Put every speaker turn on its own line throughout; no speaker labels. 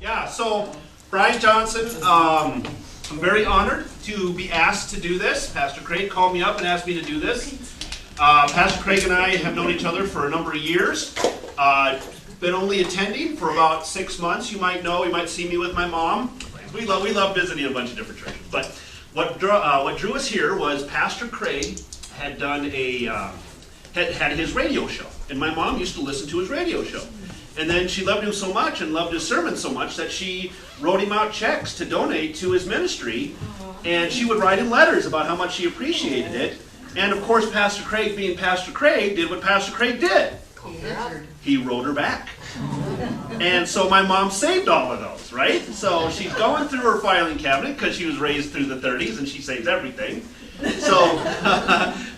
Yeah, so Brian Johnson, I'm very honored to be asked to do this. Pastor Craig called me up and asked me to do this. Pastor Craig and I have known each other for a number of years. Been only attending for about 6 months. You might know, you might see me with my mom. We love visiting a bunch of different churches. But what drew us here was Pastor Craig had done had his radio show, and my mom used to listen to his radio show. And then she loved him so much and loved his sermon so much that she wrote him out checks to donate to his ministry, and she would write him letters about how much she appreciated it. And of course, Pastor Craig, being Pastor Craig, did what Pastor Craig did. He wrote her back. And so my mom saved all of those, right? So she's going through her filing cabinet because she was raised through the 30s and she saves everything. So,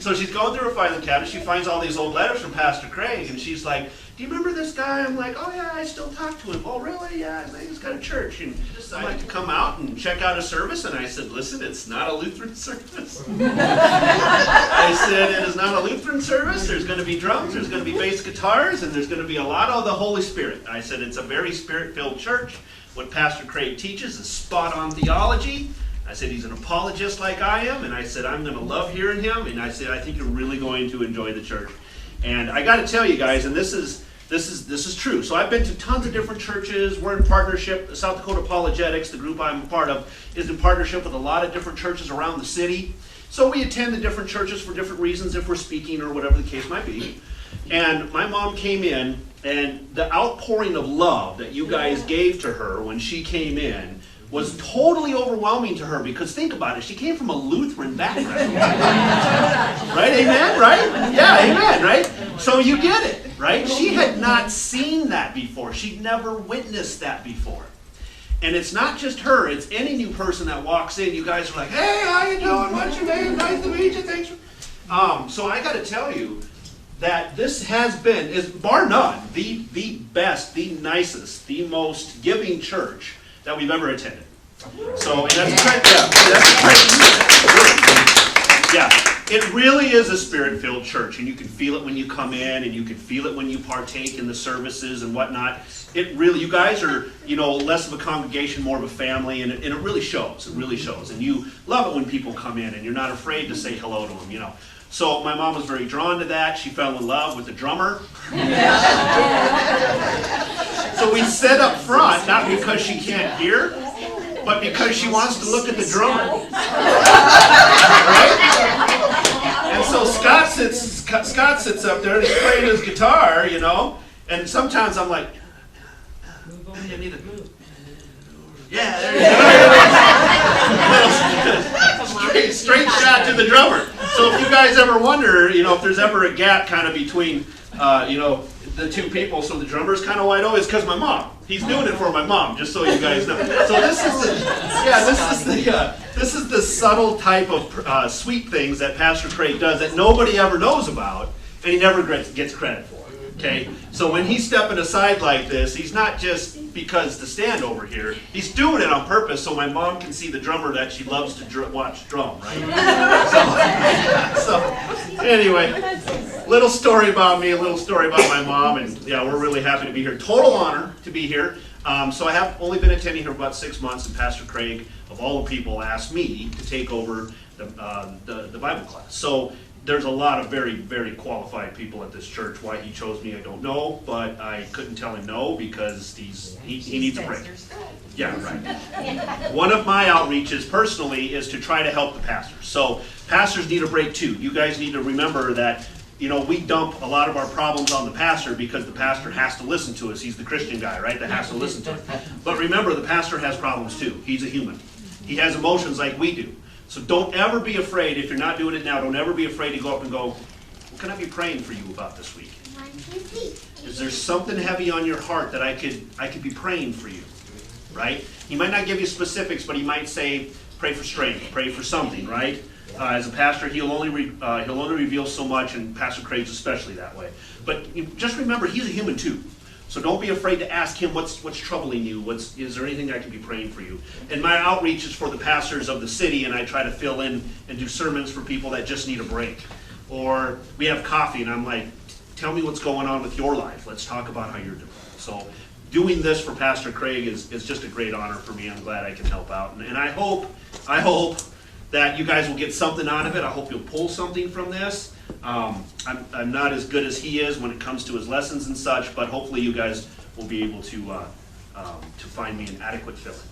so she's going through her filing cabinet. She finds all these old letters from Pastor Craig, and she's like, "Do you remember this guy?" I'm like, "Oh yeah, I still talk to him." "Oh really?" "Yeah, he's got a church." And I'd like to come out and check out a service. And I said, "Listen, it's not a Lutheran service." I said, "It is not a Lutheran service. There's going to be drums, there's going to be bass guitars, and there's going to be a lot of the Holy Spirit." I said, "It's a very spirit-filled church. What Pastor Craig teaches is spot-on theology." I said, "He's an apologist like I am." And I said, "I'm going to love hearing him." And I said, "I think you're really going to enjoy the church." And I got to tell you guys, and this is true. So I've been to tons of different churches. We're in partnership. South Dakota Apologetics, the group I'm a part of, is in partnership with a lot of different churches around the city. So we attend the different churches for different reasons, if we're speaking or whatever the case might be. And my mom came in, and the outpouring of love that you guys gave to her when she came in was totally overwhelming to her, because think about it, she came from a Lutheran background. Right? Amen? Right? Yeah, amen, right? So you get it, right? She had not seen that before. She'd never witnessed that before. And it's not just her, it's any new person that walks in. You guys are like, "Hey, how you doing? What's your name? Nice to meet you. Thanks for..." So I got to tell you that this is bar none, the best, the nicest, the most giving church that we've ever attended. So, and that's a great, yeah, it really is a spirit-filled church, and you can feel it when you come in, and you can feel it when you partake in the services and whatnot. It really, you guys are, less of a congregation, more of a family, and it really shows. It really shows, and you love it when people come in, and you're not afraid to say hello to them, So my mom was very drawn to that. She fell in love with the drummer. So we sit up front, not because she can't hear, but because she wants to look at the drummer. Right? And so Scott sits up there and he's playing his guitar, and sometimes I'm like, "You need to move." Yeah, there you go. Straight shot to the drummer. So if you guys ever wonder, if there's ever a gap kind of between, the two people, so the drummer's kind of wide open, it's because my mom. He's doing it for my mom, just so you guys know. So this is the subtle type of sweet things that Pastor Craig does that nobody ever knows about, and he never gets credit for. Okay, so when he's stepping aside like this, he's not just because to stand over here. He's doing it on purpose so my mom can see the drummer that she loves to watch drum, right? So anyway, little story about me, a little story about my mom, and yeah, we're really happy to be here. Total honor to be here. So I have only been attending here for about 6 months, and Pastor Craig, of all the people, asked me to take over the Bible class. So there's a lot of very, very qualified people at this church. Why he chose me, I don't know, but I couldn't tell him no, because he needs a break. Yeah, right. One of my outreaches personally is to try to help the pastors. So pastors need a break too. You guys need to remember that, we dump a lot of our problems on the pastor because the pastor has to listen to us. He's the Christian guy, right, that has to listen to us. But remember, the pastor has problems too. He's a human. He has emotions like we do. So don't ever be afraid, if you're not doing it now, don't ever be afraid to go up and go, "What can I be praying for you about this week? Is there something heavy on your heart that I could be praying for you?" Right? He might not give you specifics, but he might say, "Pray for strength, pray for something," right? As a pastor, he'll only reveal so much, and Pastor Craig's especially that way. But just remember, he's a human too. So don't be afraid to ask him, what's troubling you? Is there anything I can be praying for you? And my outreach is for the pastors of the city, and I try to fill in and do sermons for people that just need a break. Or we have coffee, and I'm like, "Tell me what's going on with your life. Let's talk about how you're doing." So doing this for Pastor Craig is just a great honor for me. I'm glad I can help out. And I hope that you guys will get something out of it. I hope you'll pull something from this. I'm not as good as he is when it comes to his lessons and such, but hopefully you guys will be able to find me an adequate fill-in.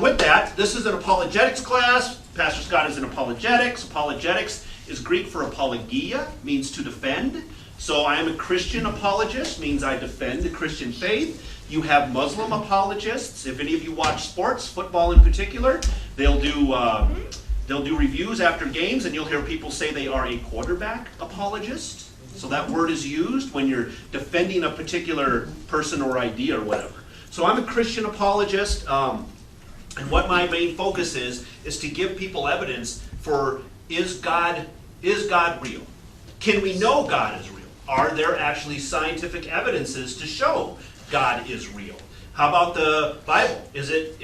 With that, this is an apologetics class. Pastor Scott is in apologetics. Apologetics is Greek for apologia, means to defend. So I am a Christian apologist, means I defend the Christian faith. You have Muslim apologists. If any of you watch sports, football in particular, they'll do reviews after games, and you'll hear people say they are a quarterback apologist. So that word is used when you're defending a particular person or idea or whatever. So I'm a Christian apologist, and what my main focus is to give people evidence for is God real? Can we know God is real? Are there actually scientific evidences to show God is real? How about the Bible? Is it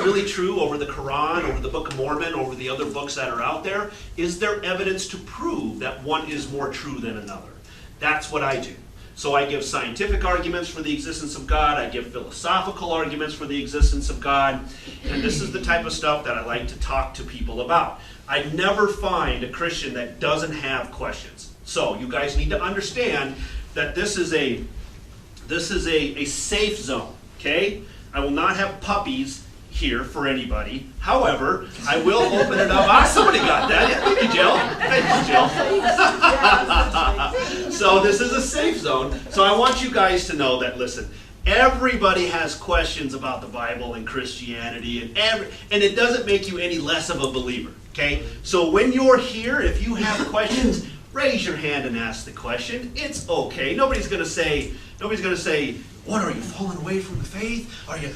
really true over the Quran, over the Book of Mormon, over the other books that are out there? Is there evidence to prove that one is more true than another? That's what I do. So I give scientific arguments for the existence of God. I give philosophical arguments for the existence of God. And this is the type of stuff that I like to talk to people about. I never find a Christian that doesn't have questions. So you guys need to understand that this is a safe zone, okay? I will not have puppies here for anybody. However, I will open it up. Ah, somebody got that. Yeah, thank you, Jill. So this is a safe zone. So I want you guys to know that, listen, everybody has questions about the Bible and Christianity, and it doesn't make you any less of a believer, okay? So when you're here, if you have questions, raise your hand and ask the question. It's okay. Nobody's going to say, what, are you falling away from the faith?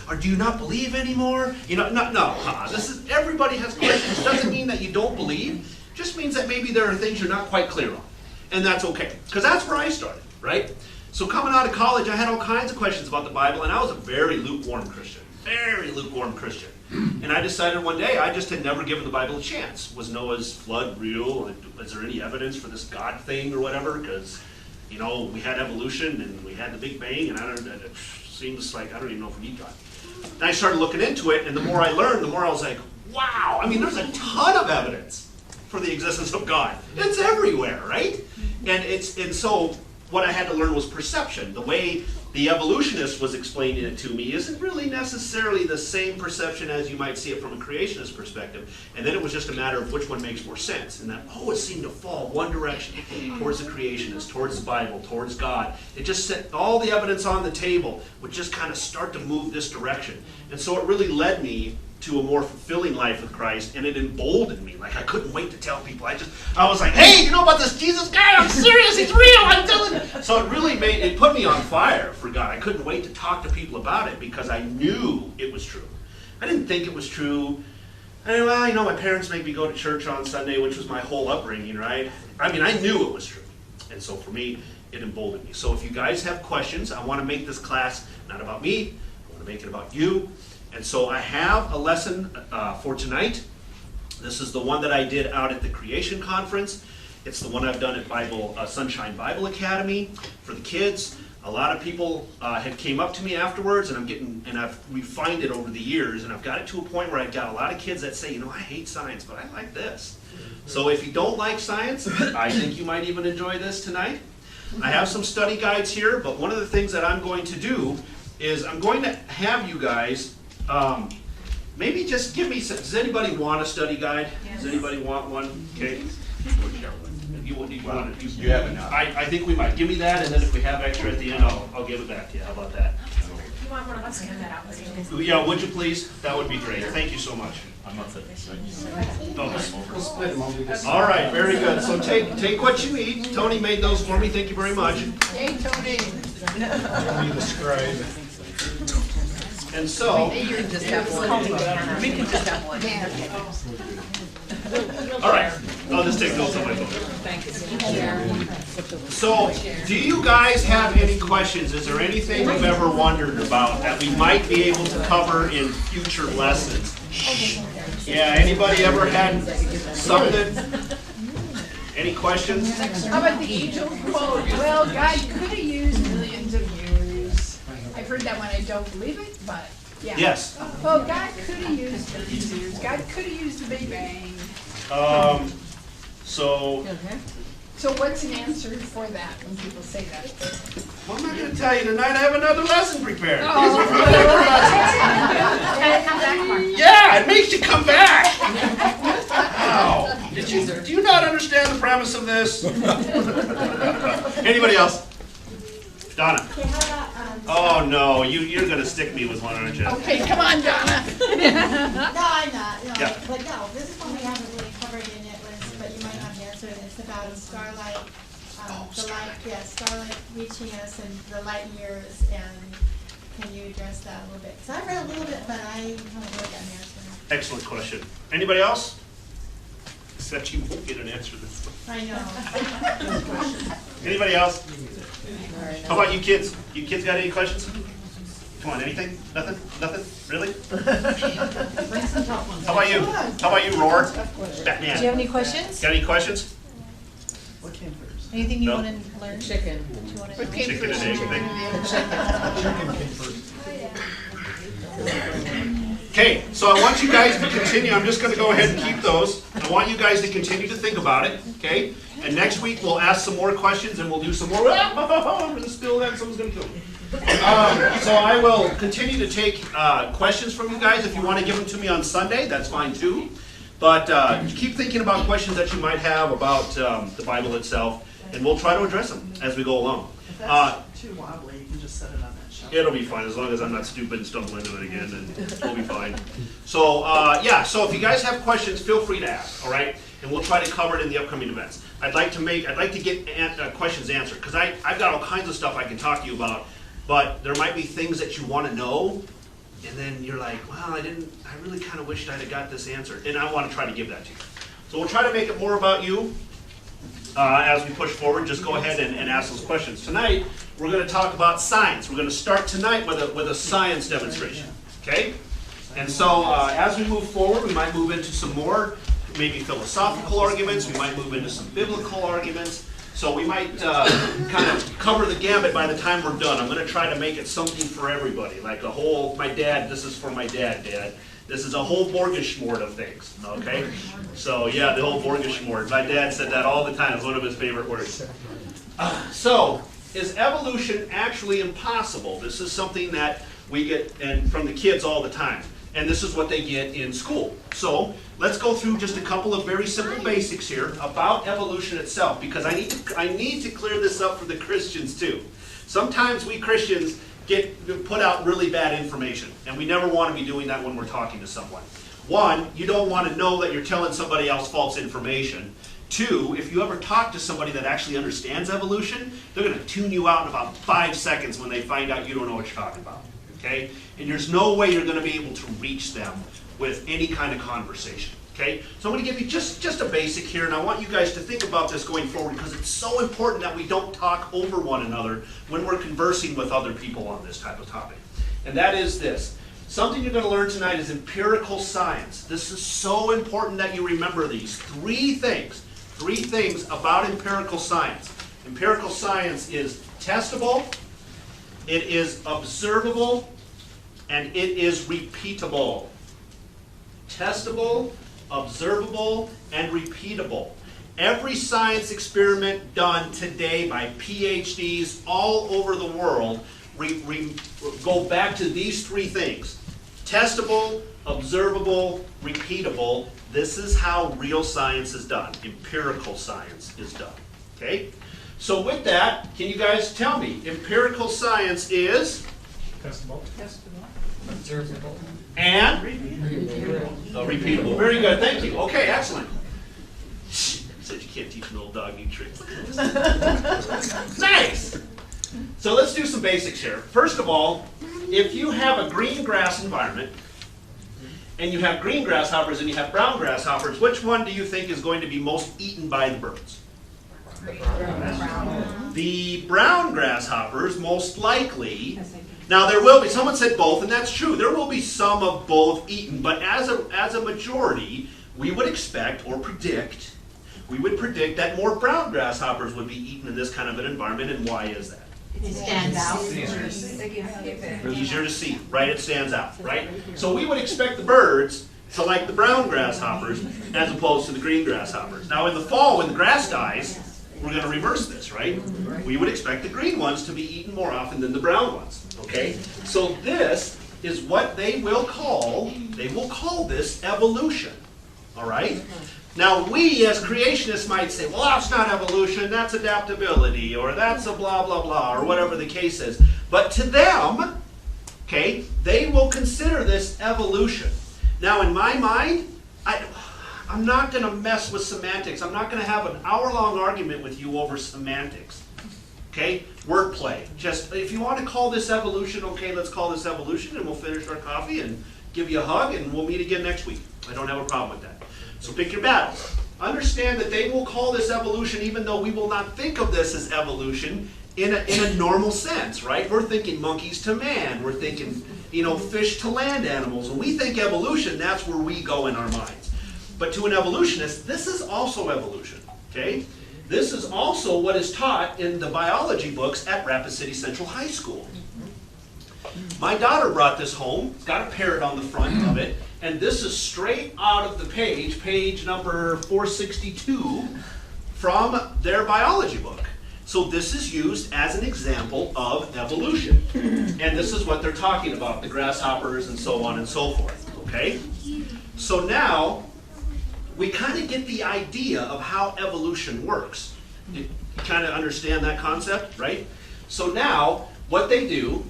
Or do you not believe anymore? No. This is, everybody has questions. Doesn't mean that you don't believe. Just means that maybe there are things you're not quite clear on. And that's okay. Because that's where I started, right? So coming out of college, I had all kinds of questions about the Bible, and I was a very lukewarm Christian. And I decided one day I just had never given the Bible a chance. Was Noah's flood real? Is there any evidence for this God thing or whatever? Because, we had evolution and we had the Big Bang, and it seems like I don't even know if we need God. And I started looking into it, and the more I learned, the more I was like, wow, there's a ton of evidence for the existence of God. It's everywhere, right? And so what I had to learn was perception. The way the evolutionist was explaining it to me isn't really necessarily the same perception as you might see it from a creationist perspective. And then it was just a matter of which one makes more sense. And that, it seemed to fall one direction, towards the creationist, towards the Bible, towards God. It just set all the evidence on the table would just kind of start to move this direction. And so it really led me to a more fulfilling life with Christ, and it emboldened me. Like, I couldn't wait to tell people. I was like, hey, you know about this Jesus guy? I'm serious, he's real, I'm telling you. So it really put me on fire for God. I couldn't wait to talk to people about it because I knew it was true. I didn't think it was true. My parents made me go to church on Sunday, which was my whole upbringing, right? I knew it was true. And so for me, it emboldened me. So if you guys have questions, I want to make this class not about me. I want to make it about you. And so I have a lesson for tonight. This is the one that I did out at the Creation Conference. It's the one I've done at Sunshine Bible Academy for the kids. A lot of people had came up to me afterwards, and I've refined it over the years, and I've got it to a point where I've got a lot of kids that say, I hate science, but I like this. So if you don't like science, I think you might even enjoy this tonight. I have some study guides here, but one of the things that I'm going to do is I'm going to have you guys maybe just give me some. Does anybody want a study guide? Yes. Does anybody want one? Okay. You have enough. I think we might. Give me that, and then if we have extra at the end, I'll give it back to you. How about that?
You want one of us to get that out?
Yeah, would you please? That would be great. Thank you so much. All right, very good. So take what you need. Tony made those for me. Thank you very much.
Hey, Tony.
Tony the scribe.
And so,
You can just have one. We can just have one.
all right, I'll just take notes on my phone.
Thank you.
So, do you guys have any questions? Is there anything you've ever wondered about that we might be able to cover in future lessons? Yeah, anybody ever had something? Any questions?
How about the angel quote? Well, God could have used millions of years.
I've heard that one, I don't believe it, but, yeah.
Yes.
Well, God could have used it. God could have used the Big Bang.
So,
Okay.
So what's an answer for that when people say that?
well, I'm not going to tell you tonight. I have another lesson prepared.
Oh.
These are for another lesson.
Gotta come back more.
Yeah, it makes you come back. Wow. Do you not understand the premise of this? Anybody else? Donna.
Okay, how about,
Oh no, you're going to stick me with one, aren't you?
Okay, come on, Donna.
no, I'm not, no,
Yeah.
but no, this is one we haven't really covered in it, but you might have the answer, and it's about a starlight, the light, yeah, starlight reaching us and the light years, and can you address that a little bit? Because I read a little bit, but I haven't really got an answer.
Excellent question. Anybody else? Except you won't get an answer this time.
I know.
Anybody else? How about you kids? You kids got any questions? Come on, anything? Nothing? Nothing? Really? How about you? How about you, Roar? Batman.
Do you have any questions?
Got any questions?
Anything you
No.
want to learn?
Chicken.
Do you want to
What
know?
came
Chicken
first,
and egg
chicken
thing.
or the egg?
Okay, so I want you guys to continue. I'm just going to go ahead and keep those. I want you guys to continue to think about it, okay? And next week we'll ask some more questions and we'll do some more. I'm going to spill that. Someone's going to kill me. So I will continue to take questions from you guys. If you want to give them to me on Sunday, that's fine too. But keep thinking about questions that you might have about the Bible itself, and we'll try to address them as we go along.
If that's too wobbly, you can just set it on that shelf.
It'll be fine, as long as I'm not stupid and stumble into it again, and we'll be fine. So, yeah, so if you guys have questions, feel free to ask, all right? And we'll try to cover it in the upcoming events. I'd like to get questions answered, because I've got all kinds of stuff I can talk to you about, but there might be things that you want to know, and then you're like, well, I really kind of wished I'd have got this answered, and I want to try to give that to you. So we'll try to make it more about you as we push forward. Just go ahead and ask those questions. Tonight, we're going to talk about science. We're going to start tonight with a science demonstration, okay? And so as we move forward, we might move into some more maybe philosophical arguments. We might move into some biblical arguments. So we might kind of cover the gamut by the time we're done. I'm going to try to make it something for everybody, like a whole, my dad, this is for my dad, Dad. This is a whole Borgeshmort of things, okay? So yeah, the whole Borgeshmort. My dad said that all the time. It's one of his favorite words. So, is evolution actually impossible? This is something that we get from the kids all the time. And this is what they get in school. So, let's go through just a couple of very simple basics here about evolution itself, because I need to clear this up for the Christians too. Sometimes we Christians put out really bad information, and we never want to be doing that when we're talking to someone. One, you don't want to know that you're telling somebody else false information. Two, if you ever talk to somebody that actually understands evolution, they're going to tune you out in about 5 seconds when they find out you don't know what you're talking about. Okay? And there's no way you're going to be able to reach them with any kind of conversation. Okay? So I'm going to give you just a basic here, and I want you guys to think about this going forward, because it's so important that we don't talk over one another when we're conversing with other people on this type of topic. And that is this. Something you're going to learn tonight is empirical science. This is so important that you remember these. Three things about empirical science. Empirical science is testable, it is observable, and it is repeatable. Testable, observable, and repeatable. Every science experiment done today by PhDs all over the world go back to these three things. Testable, observable, repeatable. This is how real science is done. Empirical science is done. Okay? So with that, can you guys tell me, empirical science is?
Testable. Observable.
And? Repeatable. Very good, thank you. Okay, excellent. Said you can't teach an old dog new tricks. Nice! So let's do some basics here. First of all, if you have a green grass environment, and you have green grasshoppers and you have brown grasshoppers, which one do you think is going to be most eaten by the birds? The brown grasshoppers, most likely. Now there will be, someone said both, and that's true. There will be some of both eaten, but as a majority, we would expect or predict, that more brown grasshoppers would be eaten in this kind of an environment, and why is that?
It stands out.
Easier to see, right? It stands out, right? So we would expect the birds to like the brown grasshoppers as opposed to the green grasshoppers. Now in the fall, when the grass dies, we're going to reverse this, right? We would expect the green ones to be eaten more often than the brown ones, okay? So this is what they will call this evolution, all right? Now we as creationists might say, well, that's not evolution, that's adaptability, or that's a blah, blah, blah, or whatever the case is. But to them, okay, they will consider this evolution. Now in my mind, I'm not going to mess with semantics. I'm not going to have an hour-long argument with you over semantics. Okay? Wordplay. Just, if you want to call this evolution, okay, let's call this evolution, and we'll finish our coffee and give you a hug, and we'll meet again next week. I don't have a problem with that. So pick your battles. Understand that they will call this evolution even though we will not think of this as evolution in a normal sense, right? We're thinking monkeys to man. We're thinking, fish to land animals. When we think evolution, that's where we go in our minds. But to an evolutionist, this is also evolution, okay? This is also what is taught in the biology books at Rapid City Central High School. My daughter brought this home. It's got a parrot on the front of it. And this is straight out of the page number 462 from their biology book. So this is used as an example of evolution. And this is what they're talking about, the grasshoppers and so on and so forth, okay? So now, we kind of get the idea of how evolution works. You kind of understand that concept, right? So now, what they do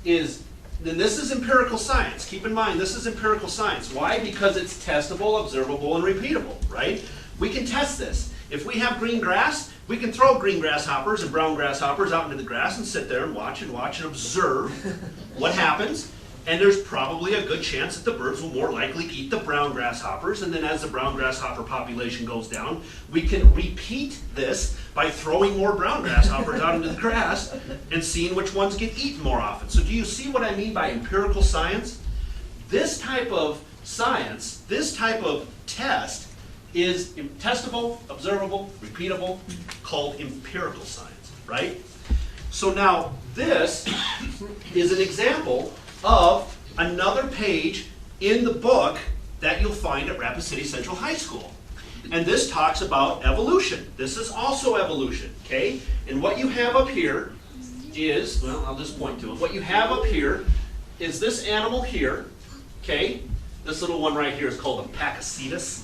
is, then this is empirical science. Keep in mind, this is empirical science. Why? Because it's testable, observable, and repeatable, right? We can test this. If we have green grass, we can throw green grasshoppers and brown grasshoppers out into the grass and sit there and watch and observe what happens. And there's probably a good chance that the birds will more likely eat the brown grasshoppers, and then as the brown grasshopper population goes down, we can repeat this by throwing more brown grasshoppers out into the grass and seeing which ones get eaten more often. So do you see what I mean by empirical science? This type of science, this type of test is testable, observable, repeatable, called empirical science, right? So now this is an example of another page in the book that you'll find at Rapid City Central High School. And this talks about evolution. This is also evolution, okay? And what you have up here is, well, I'll just point to it. What you have up here is this animal here, okay? This little one right here is called a Pakicetus.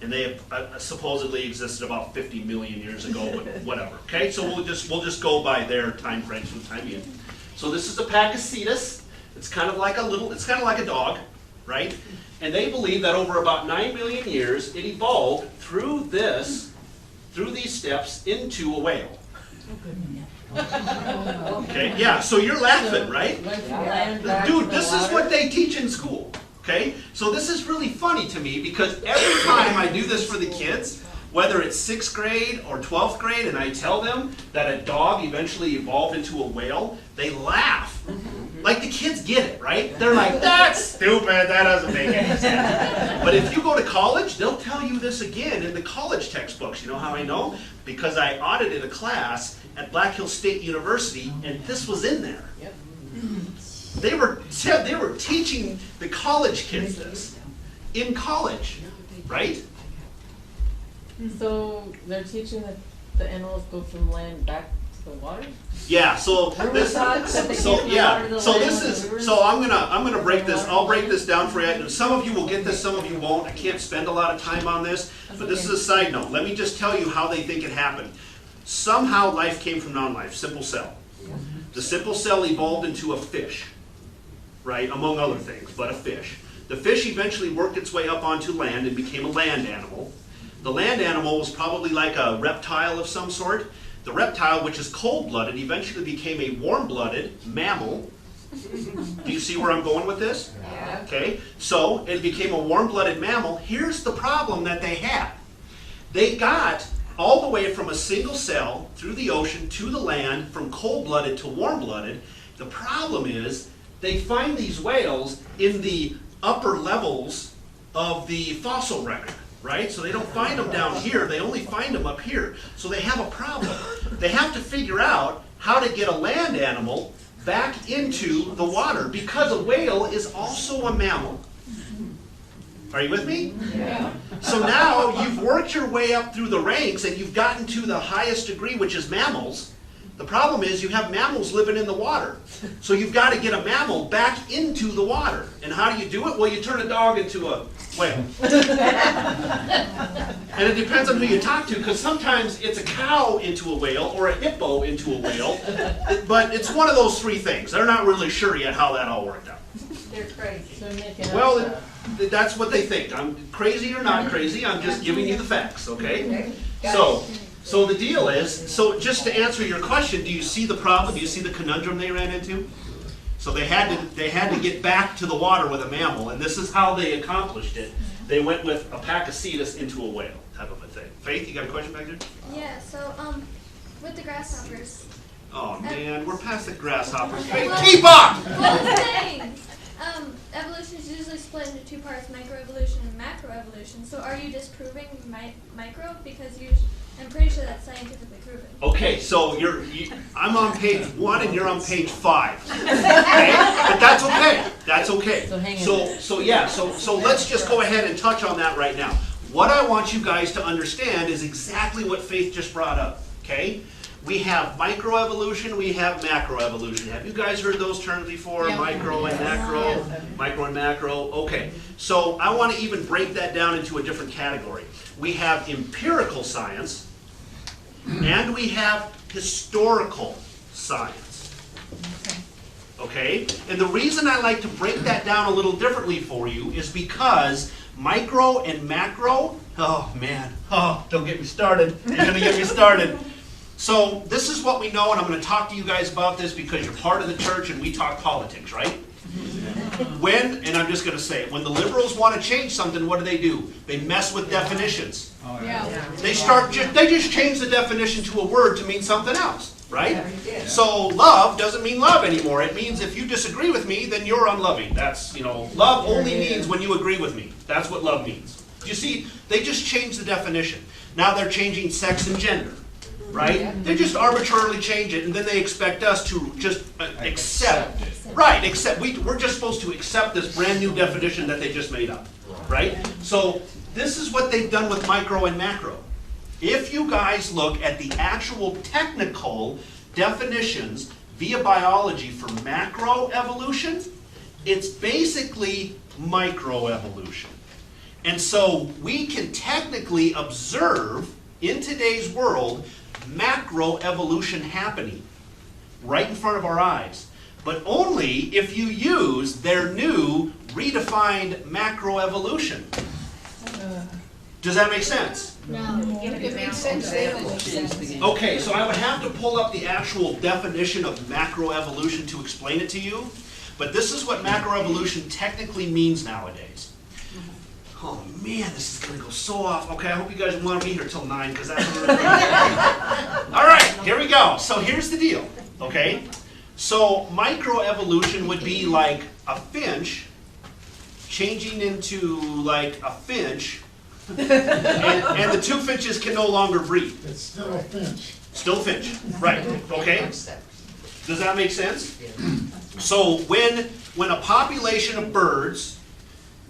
And they have supposedly existed about 50 million years ago, but whatever, okay? So we'll just go by their time frames for the time being. So this is a Pakicetus. It's kind of like a dog, right? And they believe that over about 9 million years, it evolved through these steps into a whale. Okay, yeah, so you're laughing, right? Dude, this is what they teach in school, okay? So this is really funny to me because every time I do this for the kids, whether it's 6th grade or 12th grade, and I tell them that a dog eventually evolved into a whale, they laugh. Like the kids get it, right? They're like, that's stupid, that doesn't make any sense. But if you go to college, they'll tell you this again in the college textbooks. You know how I know? Because I audited a class at Black Hills State University, and this was in there. They were teaching the college kids this in college, right?
So they're teaching that the animals go from land back to the water?
Yeah, so I'm gonna break this. I'll break this down for you. And some of you will get this, some of you won't. I can't spend a lot of time on this, but this is a side note. Let me just tell you how they think it happened. Somehow life came from non-life, simple cell. The simple cell evolved into a fish, right? Among other things, but a fish. The fish eventually worked its way up onto land and became a land animal. The land animal was probably like a reptile of some sort. The reptile, which is cold-blooded, eventually became a warm-blooded mammal. Do you see where I'm going with this?
Yeah.
Okay, so it became a warm-blooded mammal. Here's the problem that they had. They got all the way from a single cell through the ocean to the land, from cold-blooded to warm-blooded. The problem is they find these whales in the upper levels of the fossil record. Right? So they don't find them down here, they only find them up here. So they have a problem. They have to figure out how to get a land animal back into the water, because a whale is also a mammal. Are you with me?
Yeah.
So now you've worked your way up through the ranks and you've gotten to the highest degree, which is mammals. The problem is you have mammals living in the water. So you've got to get a mammal back into the water. And how do you do it? Well, you turn a dog into a whale. And it depends on who you talk to, because sometimes it's a cow into a whale or a hippo into a whale. But it's one of those three things. They're not really sure yet how that all worked out.
They're crazy.
So making up
Well,
stuff.
that's what they think. I'm crazy or not crazy, I'm just giving you the facts, okay?
Okay.
So the deal is, so just to answer your question, do you see the problem? Do you see the conundrum they ran into? So they had to get back to the water with a mammal, and this is how they accomplished it. They went with a Pakicetus into a whale type of a thing. Faith, you got a question back there?
Yeah, so, with the grasshoppers.
Oh man, we're past the grasshoppers. Faith, keep up!
Well, the things. Evolution is usually split into two parts, microevolution and macroevolution. So are you disproving micro? Because I'm pretty sure that's scientifically proven.
Okay, so I'm on page 1 and you're on page 5. Okay? But that's okay. That's okay.
So hang in
So let's just go ahead and touch on that right now. What I want you guys to understand is exactly what Faith just brought up. Okay? We have microevolution, we have macroevolution. Have you guys heard those terms before?
Yeah.
Micro and macro, micro and macro. Okay, so I want to even break that down into a different category. We have empirical science and we have historical science. Okay? And the reason I like to break that down a little differently for you is because micro and macro, oh man, don't get me started. You're going to get me started. So this is what we know, and I'm going to talk to you guys about this because you're part of the church and we talk politics, right? And I'm just going to say it, when the liberals want to change something, what do? They mess with definitions.
Yeah.
They just change the definition to a word to mean something else, right? So love doesn't mean love anymore. It means if you disagree with me, then you're unloving. That's, love only means when you agree with me. That's what love means. You see, they just changed the definition. Now they're changing sex and gender. Right? They just arbitrarily change it, and then they expect us to just accept. Right, we're just supposed to accept this brand new definition that they just made up. Right? So this is what they've done with micro and macro. If you guys look at the actual technical definitions via biology for macroevolution, it's basically microevolution. And so we can technically observe in today's world macroevolution happening right in front of our eyes, but only if you use their new redefined macroevolution. Does that make sense?
No.
It makes sense. They don't make sense.
Okay, so I would have to pull up the actual definition of macroevolution to explain it to you, but this is what macroevolution technically means nowadays. Oh man, this is going to go so off. Okay, I hope you guys want to be here till 9 because that's what we're going to do. All right, here we go. So here's the deal, okay? So microevolution would be like a finch changing into like a finch, and the two finches can no longer breed.
It's still a finch.
Still finch, right, okay? Does that make sense? So when a population of birds,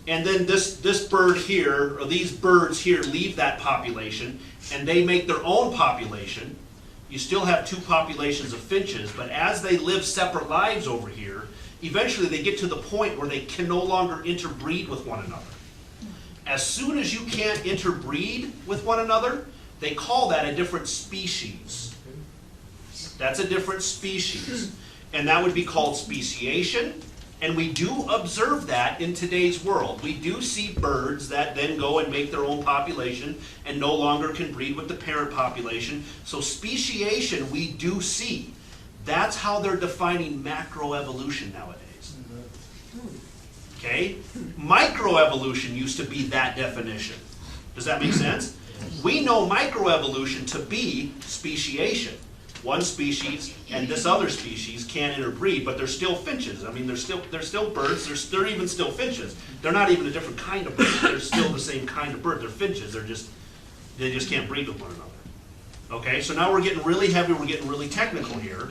and then this bird here, or these birds here leave that population, and they make their own population, you still have two populations of finches, but as they live separate lives over here, eventually they get to the point where they can no longer interbreed with one another. As soon as you can't interbreed with one another, they call that a different species. That's a different species. And that would be called speciation. And we do observe that in today's world. We do see birds that then go and make their own population and no longer can breed with the parent population. So speciation we do see. That's how they're defining macroevolution nowadays. Okay? Microevolution used to be that definition. Does that make sense? We know microevolution to be speciation. One species and this other species can't interbreed, but they're still finches. I mean, they're still birds. They're even still finches. They're not even a different kind of bird. They're still the same kind of bird. They're finches. They just can't breed with one another. Okay, so now we're getting really heavy, we're getting really technical here.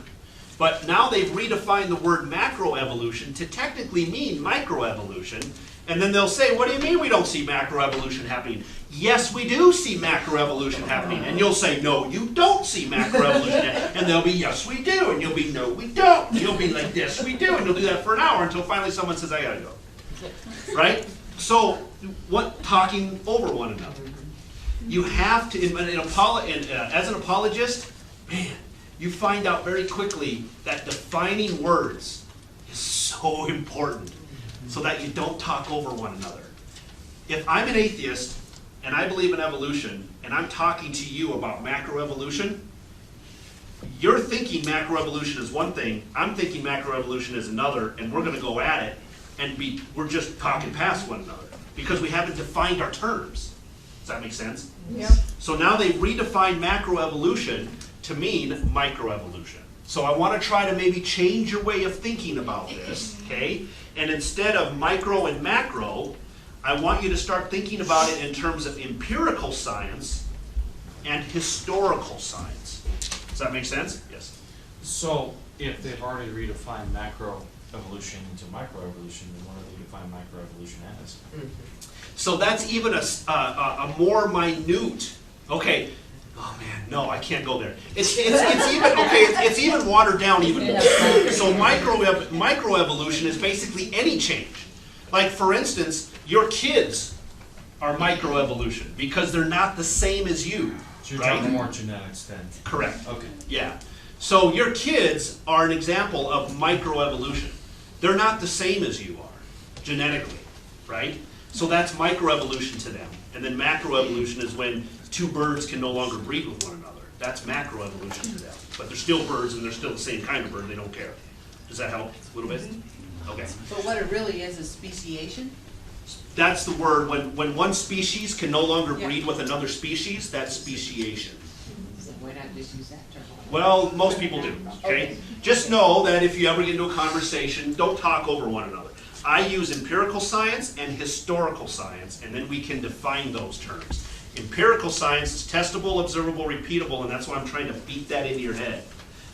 But now they've redefined the word macroevolution to technically mean microevolution. And then they'll say, what do you mean we don't see macroevolution happening? Yes, we do see macroevolution happening. And you'll say, no, you don't see macroevolution happening. And they'll be, yes, we do. And you'll be, no, we don't. And you'll be like, yes, we do. And you'll do that for an hour until finally someone says, I gotta go. Right? So, what, talking over one another. You have to, as an apologist, man, you find out very quickly that defining words is so important so that you don't talk over one another. If I'm an atheist and I believe in evolution and I'm talking to you about macroevolution, you're thinking macroevolution is one thing, I'm thinking macroevolution is another, and we're going to go at it and we're just talking past one another because we haven't defined our terms. Does that make sense?
Yep.
So now they've redefined macroevolution to mean microevolution. So I want to try to maybe change your way of thinking about this, okay? And instead of micro and macro, I want you to start thinking about it in terms of empirical science and historical science. Does that make sense? Yes.
So if they've already redefined macroevolution into microevolution, then what do they define microevolution as?
So that's even a more minute, okay, oh man, no, I can't go there. It's even, okay, it's even watered down even more. So microevolution is basically any change. Like for instance, your kids are microevolution because they're not the same as you,
So you're
right?
talking more genetics then?
Correct.
Okay.
Yeah. So your kids are an example of microevolution. They're not the same as you are, genetically, right? So that's microevolution to them. And then macroevolution is when two birds can no longer breed with one another. That's macroevolution to them. But they're still birds and they're still the same kind of bird, they don't care. Does that help a little bit? Okay.
But what it really is speciation?
That's the word, when one species can no longer
Yeah.
breed with another species, that's speciation.
So why not just use that term?
Well, most people do, okay? Just know that if you ever get into a conversation, don't talk over one another. I use empirical science and historical science, and then we can define those terms. Empirical science is testable, observable, repeatable, and that's why I'm trying to beat that into your head.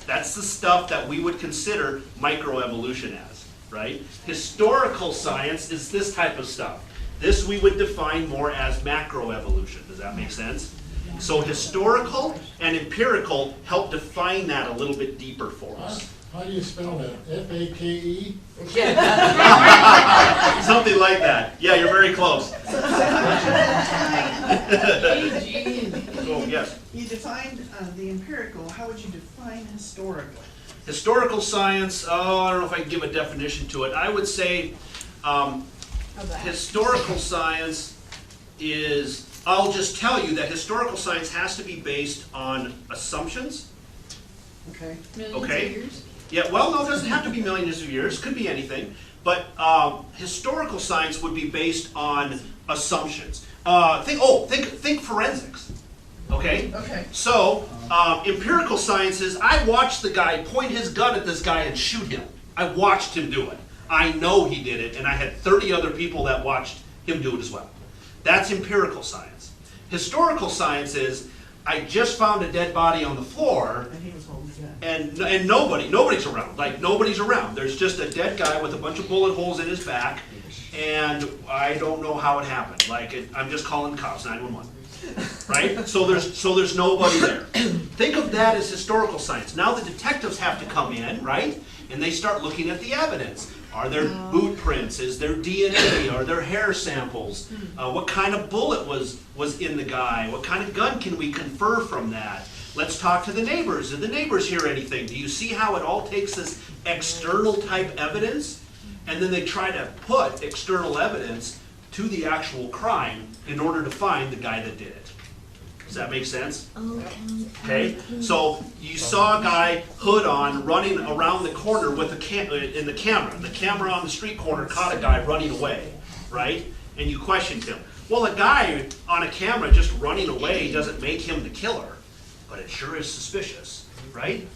That's the stuff that we would consider microevolution as, right? Historical science is this type of stuff. This we would define more as macroevolution. Does that make sense? So historical and empirical help define that a little bit deeper for us.
How do you spell that? F-A-K-E?
Something like that. Yeah, you're very close. Oh, yes.
You defined the empirical, how would you define historical?
Historical science, I don't know if I can give a definition to it. I would say historical science is, I'll just tell you that historical science has to be based on assumptions.
Okay.
Okay. Yeah, well, no, it doesn't have to be millions of years. Could be anything. But historical science would be based on assumptions. Think forensics. Okay?
Okay.
So, empirical science is, I watched the guy point his gun at this guy and shoot him. I watched him do it. I know he did it, and I had 30 other people that watched him do it as well. That's empirical science. Historical science is, I just found a dead body on the floor,
And he was holding the gun.
and nobody's around. Like, nobody's around. There's just a dead guy with a bunch of bullet holes in his back, and I don't know how it happened. I'm just calling cops, 911. Right? So there's nobody there. Think of that as historical science. Now the detectives have to come in, right? And they start looking at the evidence. Are there boot prints? Is there DNA? Are there hair samples? What kind of bullet was in the guy? What kind of gun can we confer from that? Let's talk to the neighbors. Did the neighbors hear anything? Do you see how it all takes this external type evidence? And then they try to put external evidence to the actual crime in order to find the guy that did it. Does that make sense? Okay, so you saw a guy, hood on, running around the corner with in the camera. The camera on the street corner caught a guy running away, right? And you questioned him. Well, a guy on a camera just running away doesn't make him the killer, but it sure is suspicious, right?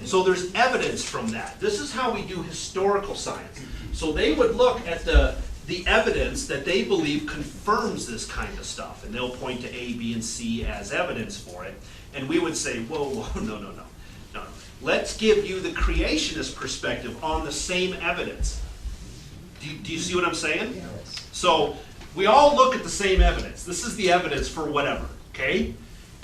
So there's evidence from that. This is how we do historical science. So they would look at the the evidence that they believe confirms this kind of stuff. And they'll point to A, B, and C as evidence for it. And we would say, whoa, whoa, no. Let's give you the creationist perspective on the same evidence. Do you see what I'm saying? So we all look at the same evidence. This is the evidence for whatever, okay?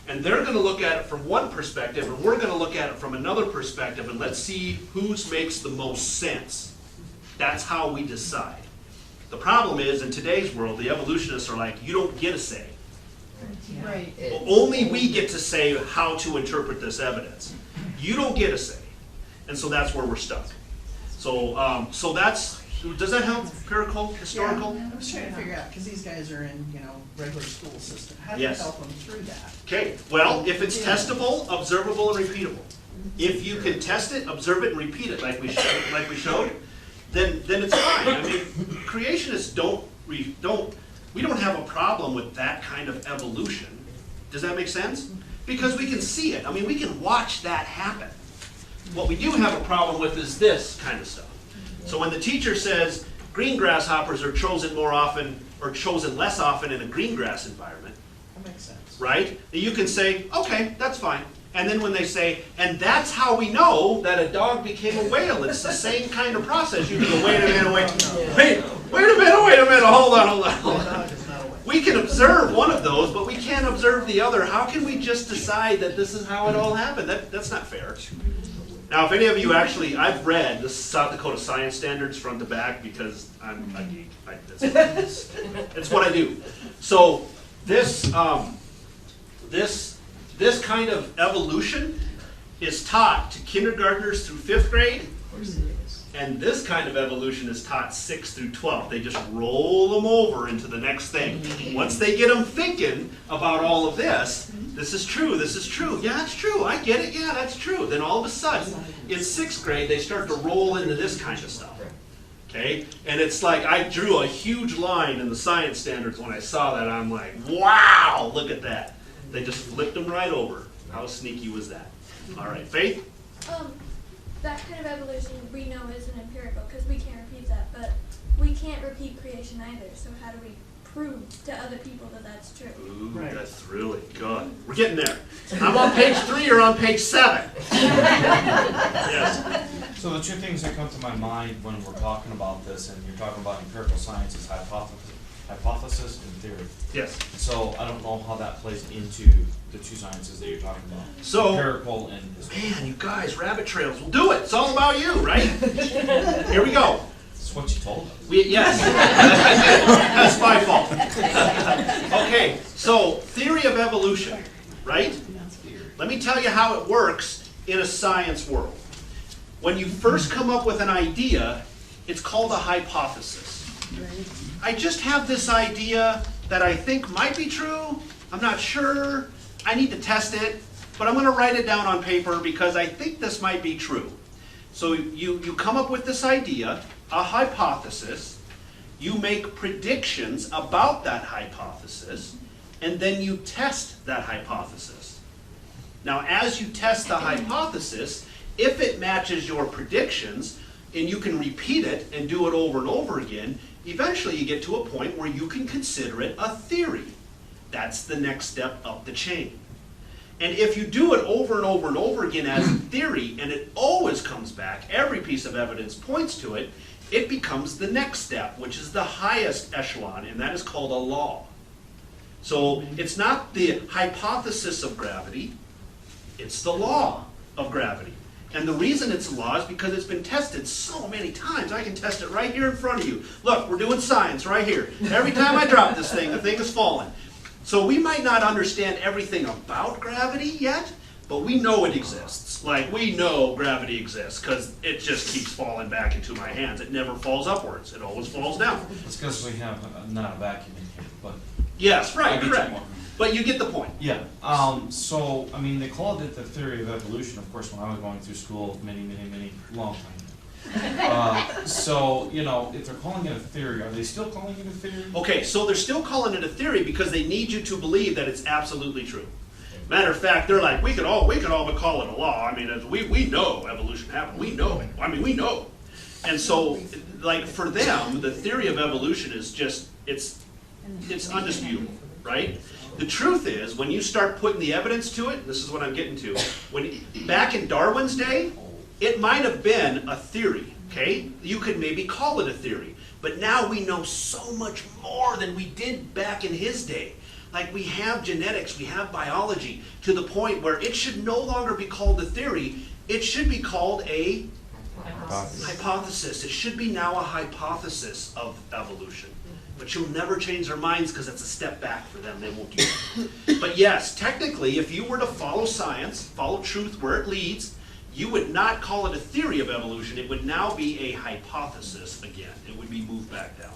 And they're going to look at it from one perspective, and we're going to look at it from another perspective, and let's see whose makes the most sense. That's how we decide. The problem is, in today's world, the evolutionists are like, you don't get a say.
Right.
Only we get to say how to interpret this evidence. You don't get a say. And so that's where we're stuck. So, does that help? Empirical, historical?
Yeah, I was trying to figure out, because these guys are in, regular school system. How do you
Yes.
help them through that?
Okay, well, if it's testable, observable, and repeatable. If you can test it, observe it, and repeat it like we showed, then it's fine. I mean, creationists we don't have a problem with that kind of evolution. Does that make sense? Because we can see it. I mean, we can watch that happen. What we do have a problem with is this kind of stuff. So when the teacher says green grasshoppers are chosen more often or chosen less often in a green grass environment,
That makes sense.
right? You can say, okay, that's fine. And then when they say, and that's how we know that a dog became a whale, it's the same kind of process. You can go, wait a minute, hold on. We can observe one of those, but we can't observe the other. How can we just decide that this is how it all happened? That's not fair. Now, if any of you actually, I've read the South Dakota Science Standards front to back because I'm a geek. It's what I do. So this kind of evolution is taught to kindergartners through 5th grade. And this kind of evolution is taught 6th through 12th. They just roll them over into the next thing. Once they get them thinking about all of this is true, yeah, it's true, I get it, yeah, that's true. Then all of a sudden, in 6th grade, they start to roll into this kind of stuff. Okay? And it's like, I drew a huge line in the science standards when I saw that. I'm like, wow, look at that. They just flipped them right over. How sneaky was that? All right, Faith?
That kind of evolution we know isn't empirical because we can't repeat that, but we can't repeat creation either. So how do we prove to other people that that's true?
Ooh,
Right.
that's really good. We're getting there. I'm on page 3 or on page 7? Yes.
So the two things that come to my mind when we're talking about this, and you're talking about empirical science, is hypothesis and theory.
Yes.
So I don't know how that plays into the two sciences that you're talking about.
So-
Empirical and historical.
Man, you guys, rabbit trails. We'll do it. It's all about you, right? Here we go.
That's what you told us.
Yes. That's my fault. Okay, so theory of evolution, right? Let me tell you how it works in a science world. When you first come up with an idea, it's called a hypothesis. I just have this idea that I think might be true. I'm not sure. I need to test it, but I'm going to write it down on paper because I think this might be true. So you come up with this idea, a hypothesis, you make predictions about that hypothesis, and then you test that hypothesis. Now, as you test the hypothesis, if it matches your predictions, and you can repeat it and do it over and over again, eventually you get to a point where you can consider it a theory. That's the next step up the chain. And if you do it over and over and over again as a theory, and it always comes back, every piece of evidence points to it, it becomes the next step, which is the highest echelon, and that is called a law. So it's not the hypothesis of gravity, it's the law of gravity. And the reason it's a law is because it's been tested so many times. I can test it right here in front of you. Look, we're doing science right here. Every time I drop this thing, the thing is falling. So we might not understand everything about gravity yet, but we know it exists. Like, we know gravity exists because it just keeps falling back into my hands. It never falls upwards. It always falls down.
It's because we have not a vacuum in here, but.
Yes, right,
I'll get you
correct.
more.
But you get the point.
Yeah, so, I mean, they called it the theory of evolution, of course, when I was going through school, many, long time. So, if they're calling it a theory, are they still calling it a theory?
Okay, so they're still calling it a theory because they need you to believe that it's absolutely true. Matter of fact, they're like, we could all but call it a law. I mean, we know evolution happened. We know it. I mean, we know. And so, like, for them, the theory of evolution is just, it's undisputable, right? The truth is, when you start putting the evidence to it, this is what I'm getting to, back in Darwin's day, it might have been a theory, okay? You could maybe call it a theory. But now we know so much more than we did back in his day. Like, we have genetics, we have biology, to the point where it should no longer be called a theory, it should be called a hypothesis. It should be now a hypothesis of evolution. But you'll never change their minds because it's a step back for them. They won't do it. But yes, technically, if you were to follow science, follow truth where it leads, you would not call it a theory of evolution. It would now be a hypothesis again. It would be moved back down.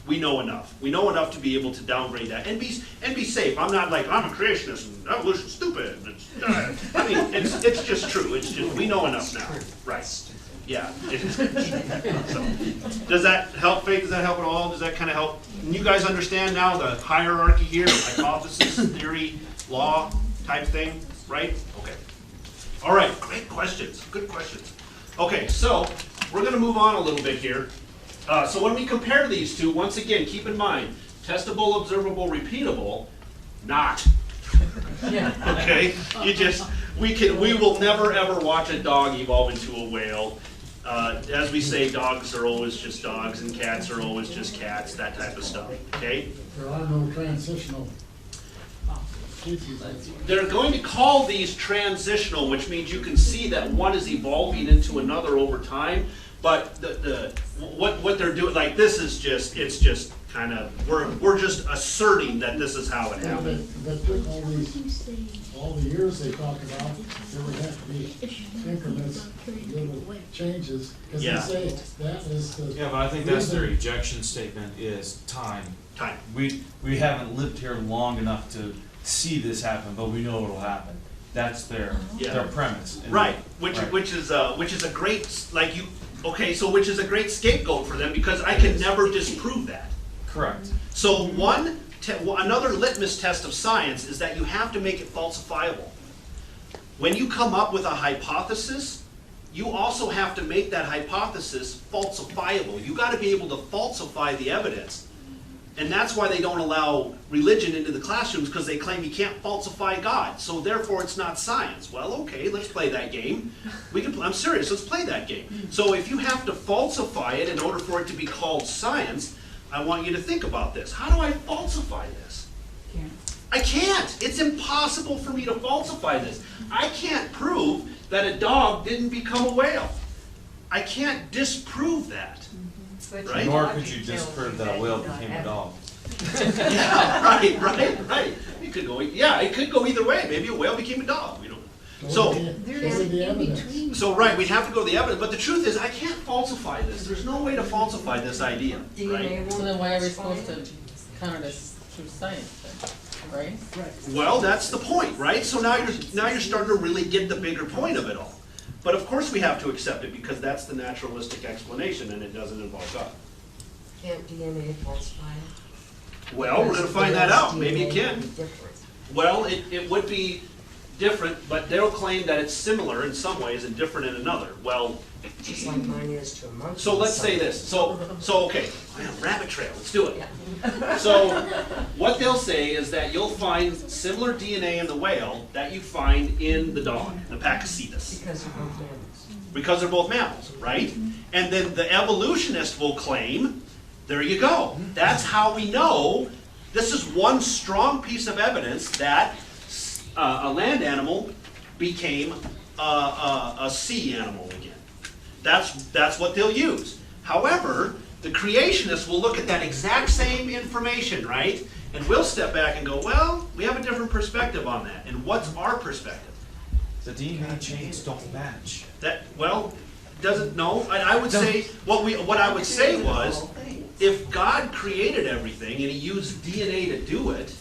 We know enough. We know enough to be able to downgrade that and be safe. I'm not like, I'm a creationist and evolution's stupid. I mean, it's just true. It's just, we know enough now. Right. Yeah. So, does that help, Faith? Does that help at all? Does that kind of help? And you guys understand now the hierarchy here, hypothesis, theory, law type thing, right? Okay. All right, great questions. Good questions. Okay, so we're going to move on a little bit here. So when we compare these two, once again, keep in mind, testable, observable, repeatable, not. Okay? We will never ever watch a dog evolve into a whale. As we say, dogs are always just dogs and cats are always just cats, that type of stuff. Okay?
There are no transitional species.
They're going to call these transitional, which means you can see that one is evolving into another over time. But what they're doing, like, this is just, it's just kind of, we're just asserting that this is how it happened.
But with all the years they talk about, there would have to be increments, little changes, because
Yeah.
they say that is the.
Yeah, but I think that's their ejection statement is time.
Time.
We haven't lived here long enough to see this happen, but we know it'll happen. That's their premise. And
Right, which is a great, like, you, okay, so which is a great scapegoat for them, because I can never disprove that.
Correct.
So another litmus test of science is that you have to make it falsifiable. When you come up with a hypothesis, you also have to make that hypothesis falsifiable. You got to be able to falsify the evidence. And that's why they don't allow religion into the classrooms, because they claim you can't falsify God. So therefore it's not science. Well, okay, let's play that game. I'm serious, let's play that game. So if you have to falsify it in order for it to be called science, I want you to think about this. How do I falsify this? I can't. It's impossible for me to falsify this. I can't prove that a dog didn't become a whale. I can't disprove that. Right?
Nor could you disprove that a whale became a dog.
Yeah, right. It could go either way. Maybe a whale became a dog. We don't know. So,
the evidence.
So right, we'd have to go to the evidence, but the truth is, I can't falsify this. There's no way to falsify this idea, right?
So then why are we supposed to counter this through science then, right?
Well, that's the point, right? So now you're starting to really get the bigger point of it all. But of course we have to accept it, because that's the naturalistic explanation, and it doesn't involve God.
Can't DNA falsify it?
Well, we're going to find that out. Maybe it
DNA
can.
would be different.
Well, it would be different, but they'll claim that it's similar in some ways and different in another. Well,
Just like mine is to a monkey.
so let's say this. So okay, rabbit trail. Let's do it. So what they'll say is that you'll find similar DNA in the whale that you find in the dog, the Pakicetus,
Because they're both mammals.
because they're both mammals, right? And then the evolutionist will claim, there you go. That's how we know. This is one strong piece of evidence that a land animal became a sea animal again. That's what they'll use. However, the creationists will look at that exact same information, right? And we'll step back and go, well, we have a different perspective on that. And what's our perspective?
The DNA chains don't match.
Doesn't know. I would say what I would say was, if God created everything and He used DNA to do it,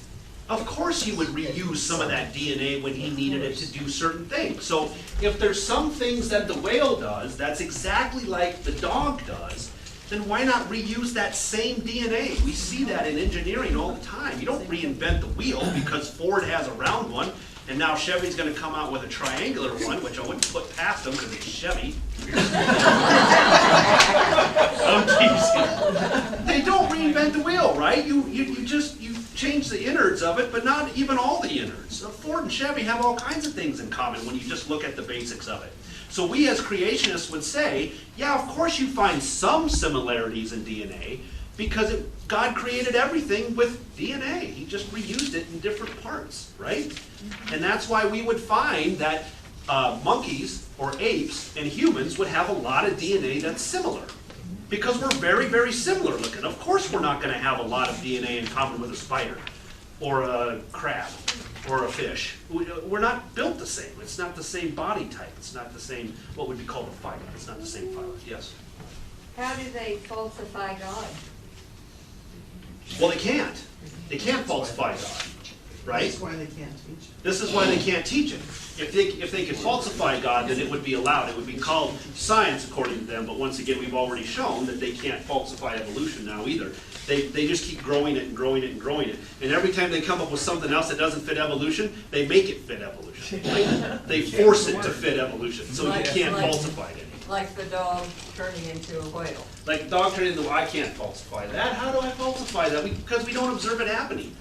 of course He would reuse some of that DNA when He needed it to do certain things. So if there's some things that the whale does that's exactly like the dog does, then why not reuse that same DNA? We see that in engineering all the time. You don't reinvent the wheel because Ford has a round one. And now Chevy's gonna come out with a triangular one, which I wouldn't put past them because it's Chevy. I'm teasing. They don't reinvent the wheel, right? You change the innards of it, but not even all the innards. Ford and Chevy have all kinds of things in common when you just look at the basics of it. So we as creationists would say, yeah, of course you find some similarities in DNA, because God created everything with DNA. He just reused it in different parts, right? And that's why we would find that monkeys or apes and humans would have a lot of DNA that's similar. Because we're very, very similar looking. Of course we're not going to have a lot of DNA in common with a spider or a crab or a fish. We're not built the same. It's not the same body type. It's not the same, what would be called a phyla. It's not the same phyla. Yes?
How do they falsify God?
Well, they can't. They can't falsify God, right?
That's why they can't teach it.
This is why they can't teach it. If they could falsify God, then it would be allowed. It would be called science according to them, but once again, we've already shown that they can't falsify evolution now either. They just keep growing it and growing it and growing it. And every time they come up with something else that doesn't fit evolution, they make it fit evolution. They force it to fit evolution, so you can't falsify it.
Like the dog turning into a whale.
Like the dog turning into, well, I can't falsify that. How do I falsify that? Because we don't observe it happening.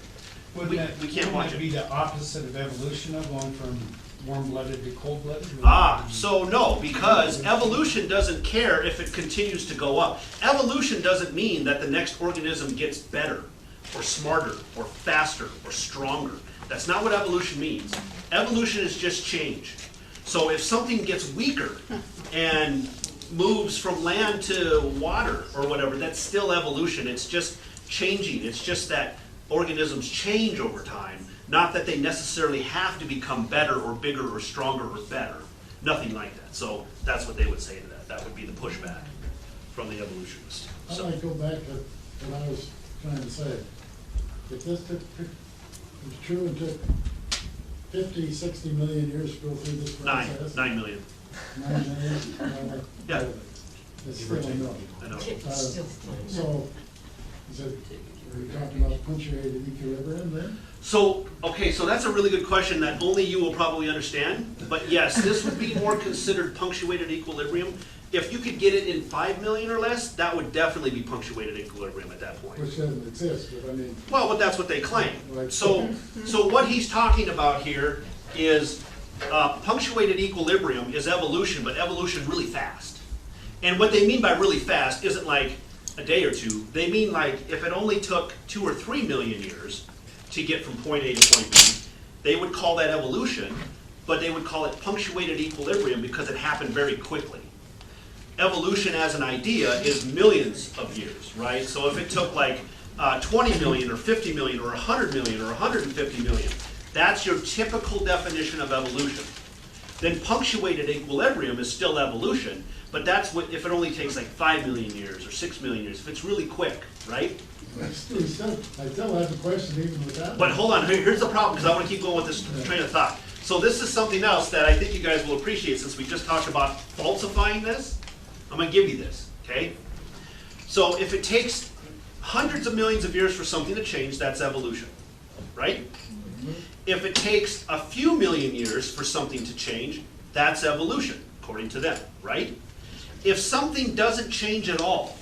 We can't watch it.
Wouldn't it be the opposite of evolution, of going from warm-blooded to cold-blooded?
So no, because evolution doesn't care if it continues to go up. Evolution doesn't mean that the next organism gets better, or smarter, or faster, or stronger. That's not what evolution means. Evolution is just change. So if something gets weaker and moves from land to water or whatever, that's still evolution. It's just changing. It's just that organisms change over time, not that they necessarily have to become better or bigger or stronger or better. Nothing like that. So that's what they would say to that. That would be the pushback from the evolutionists.
I might go back to what I was trying to say. If this was true and took 50, 60 million years to go through this process.
9 million.
9 million?
Yeah.
It's still a no.
I know.
So, is it, are we talking about punctuated equilibrium then?
So, okay, so that's a really good question that only you will probably understand. But yes, this would be more considered punctuated equilibrium. If you could get it in 5 million or less, that would definitely be punctuated equilibrium at that point.
Which doesn't exist, but I mean.
Well, but that's what they claim.
Right.
So what he's talking about here is punctuated equilibrium is evolution, but evolution really fast. And what they mean by really fast isn't like a day or two. They mean like if it only took 2 or 3 million years to get from point A to point B, they would call that evolution, but they would call it punctuated equilibrium because it happened very quickly. Evolution as an idea is millions of years, right? So if it took like 20 million or 50 million or 100 million or 150 million, that's your typical definition of evolution. Then punctuated equilibrium is still evolution, but that's what if it only takes like 5 million years or 6 million years, if it's really quick, right?
I still have a question even with that.
But hold on, here's the problem, because I want to keep going with this train of thought. So this is something else that I think you guys will appreciate since we just talked about falsifying this. I'm going to give you this, okay? So if it takes hundreds of millions of years for something to change, that's evolution, right? If it takes a few million years for something to change, that's evolution, according to them, right? If something doesn't change at all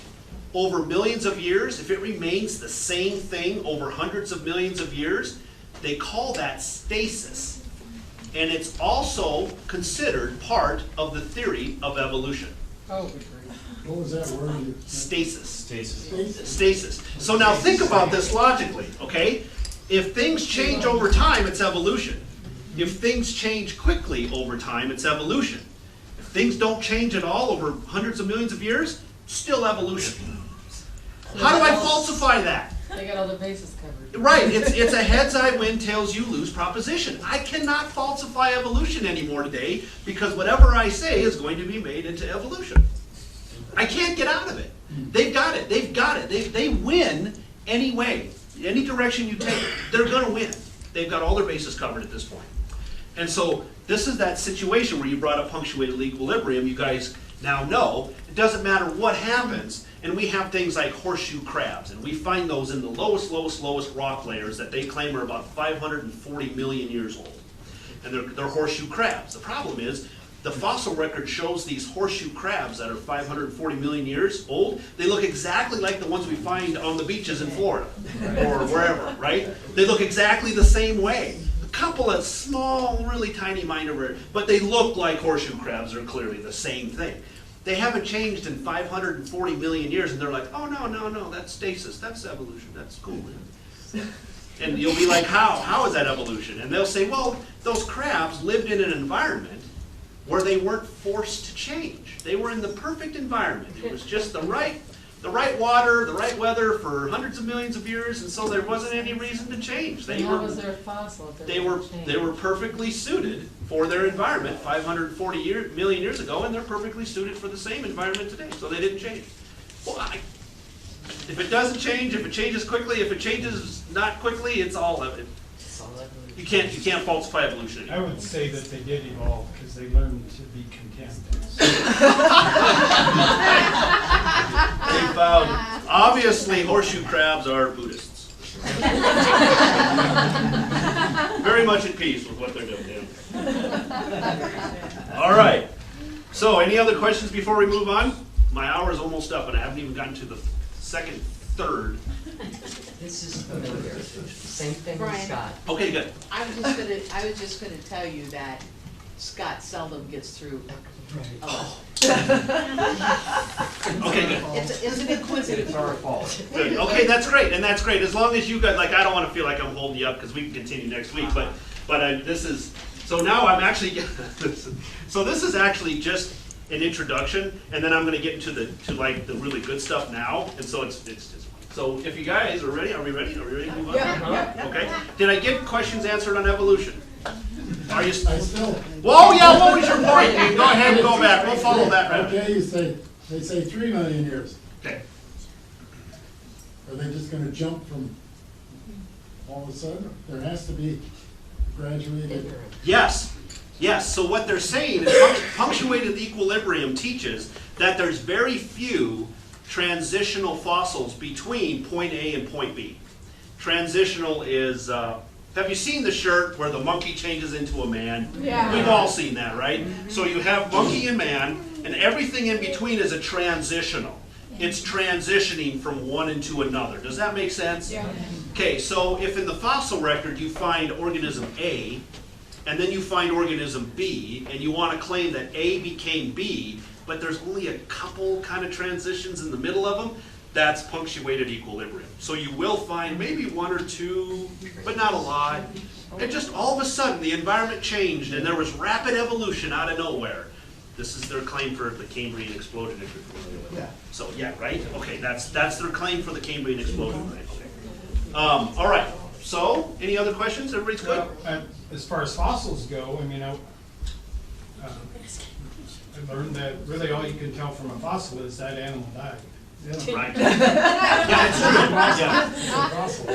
over millions of years, if it remains the same thing over hundreds of millions of years, they call that stasis. And it's also considered part of the theory of evolution.
Oh,
What was that word?
Stasis.
Stasis.
Stasis. So now think about this logically, okay? If things change over time, it's evolution. If things change quickly over time, it's evolution. If things don't change at all over hundreds of millions of years, still evolution. How do I falsify that?
They got all the bases covered.
Right, it's a heads I win, tails you lose proposition. I cannot falsify evolution anymore today because whatever I say is going to be made into evolution. I can't get out of it. They've got it. They've got it. They win any way. Any direction you take it, they're going to win. They've got all their bases covered at this point. And so this is that situation where you brought up punctuated equilibrium. You guys now know it doesn't matter what happens. And we have things like horseshoe crabs, and we find those in the lowest rock layers that they claim are about 540 million years old. and they're horseshoe crabs. The problem is, the fossil record shows these horseshoe crabs that are 540 million years old. They look exactly like the ones we find on the beaches in Florida or wherever, right? They look exactly the same way. A couple of small, really tiny minor, but they look like horseshoe crabs. They're clearly the same thing. They haven't changed in 540 million years, and they're like, oh, no, that's stasis, that's evolution, that's cool. And you'll be like, how is that evolution? And they'll say, well, those crabs lived in an environment where they weren't forced to change. They were in the perfect environment. It was just the right water, the right weather for hundreds of millions of years, and so there wasn't any reason to change.
How was their fossil? if
They were perfectly suited for their environment 540 million years ago, and they're perfectly suited for the same environment today, so they didn't change. Well, if it doesn't change, if it changes quickly, if it changes not quickly, it's all of it. You can't falsify evolution
I
anymore.
would say that they did evolve because they learned to be content.
They found, obviously, horseshoe crabs are Buddhists. Very much at peace with what they're doing. Yeah. All right. So, any other questions before we move on? My hour is almost up, and I haven't even gotten to the third.
This is familiar. Same thing with
Brian.
Scott.
Okay, good.
I was just gonna tell you that Scott seldom gets through a lot.
Okay, good.
It's a good coincidence.
It's our fault.
Good. Okay, that's great, and that's great. As long as you guys, like, I don't want to feel like I'm holding you up because we can continue next week. But this is so now I'm actually so this is actually just an introduction, and then I'm going to get into the really good stuff now. And so it's so if you guys are ready, are we ready? Are we ready to move on?
Yeah.
Okay. Did I get questions answered on evolution? Are you?
I still.
Whoa, yeah. What was your point? Go ahead and go back. We'll follow that route.
Okay, they say 3 million years.
Okay.
Are they just gonna jump from all of a sudden? There has to be graduated.
Yes. Yes, so what they're saying is punctuated equilibrium teaches that there's very few transitional fossils between point A and point B. Transitional is, have you seen the shirt where the monkey changes into a man?
Yeah.
We've all seen that, right? So you have monkey and man, and everything in between is a transitional. It's transitioning from one into another. Does that make sense?
Yeah.
Okay, so if in the fossil record you find organism A, and then you find organism B, and you want to claim that A became B, but there's only a couple kind of transitions in the middle of them, that's punctuated equilibrium. So you will find maybe one or two, but not a lot. And just all of a sudden, the environment changed, and there was rapid evolution out of nowhere. This is their claim for the Cambrian explosion, if you're familiar with that. So yeah, right? Okay, that's their claim for the Cambrian explosion, right? Okay. All right. So, any other questions? Everybody's good?
Well, as far as fossils go, I mean, I learned that really all you can tell from a fossil is that animal died.
Right. Yeah, it's true. Yeah.
It's a fossil,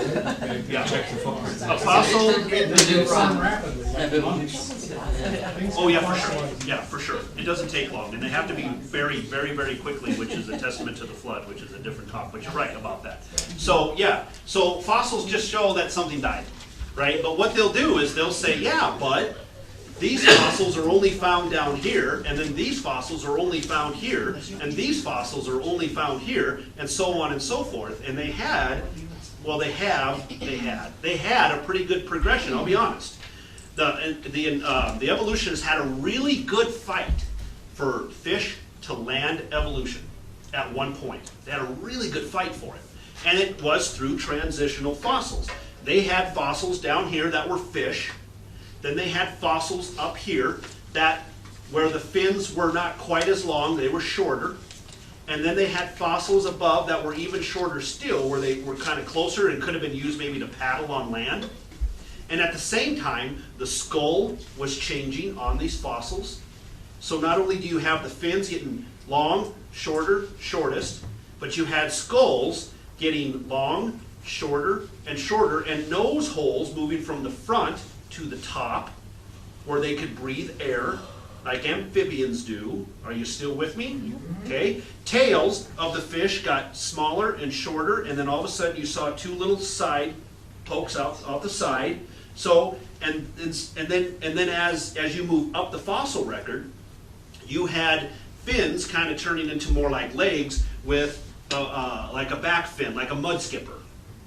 right?
Yeah.
Check the phone.
A fossil.
They descend rapidly, like monks.
Oh yeah, for sure. Yeah, for sure. It doesn't take long, and they have to be buried very, very quickly, which is a testament to the flood, which is a different talk. But you're right about that. So yeah, so fossils just show that something died, right? But what they'll do is they'll say, yeah, but these fossils are only found down here, and then these fossils are only found here, and these fossils are only found here, and so on and so forth. And they had a pretty good progression, I'll be honest. The evolutionists had a really good fight for fish to land evolution at one point. They had a really good fight for it. And it was through transitional fossils. They had fossils down here that were fish. Then they had fossils up here that where the fins were not quite as long, they were shorter. And then they had fossils above that were even shorter still, where they were kind of closer and could have been used maybe to paddle on land. And at the same time, the skull was changing on these fossils. So not only do you have the fins getting long, shorter, shortest, but you had skulls getting long, shorter, and nose holes moving from the front to the top, where they could breathe air, like amphibians do. Are you still with me? Okay. Tails of the fish got smaller and shorter, and then all of a sudden you saw two little side pokes out the side. So, and then as you move up the fossil record, you had fins kind of turning into more like legs with like a back fin, like a mud skipper,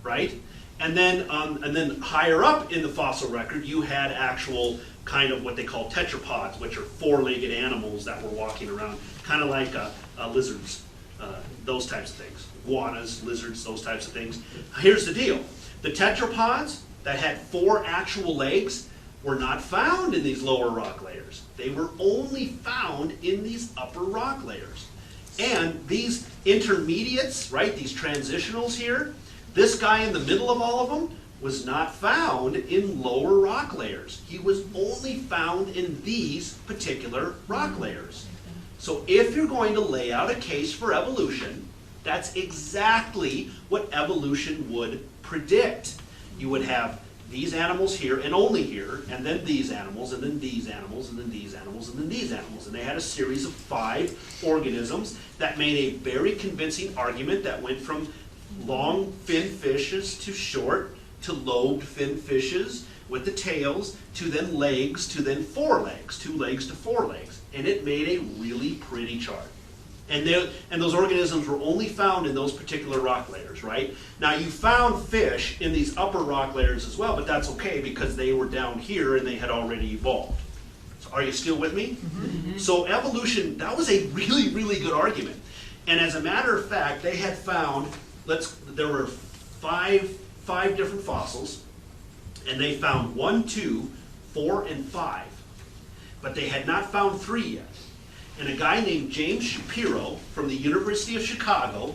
right? And then higher up in the fossil record, you had actual kind of what they call tetrapods, which are four-legged animals that were walking around, kind of like lizards, those types of things. Iguanas, lizards, those types of things. Here's the deal. The tetrapods that had 4 actual legs were not found in these lower rock layers. They were only found in these upper rock layers. And these intermediates, right, these transitionals here, this guy in the middle of all of them was not found in lower rock layers. He was only found in these particular rock layers. So if you're going to lay out a case for evolution, that's exactly what evolution would predict. You would have these animals here and only here, and then these animals, and then these animals, and then these animals, and then these animals. And they had a series of 5 organisms that made a very convincing argument that went from long fin fishes to short to lobed fin fishes with the tails to then legs to then 4 legs, 2 legs to 4 legs. And it made a really pretty chart. And those organisms were only found in those particular rock layers, right? Now you found fish in these upper rock layers as well, but that's okay because they were down here and they had already evolved. So are you still with me? Mm-hmm. So evolution, that was a really, really good argument. And as a matter of fact, they had found, there were five different fossils, and they found 1, 2, 4, and 5. But they had not found 3 yet. And a guy named James Shapiro from the University of Chicago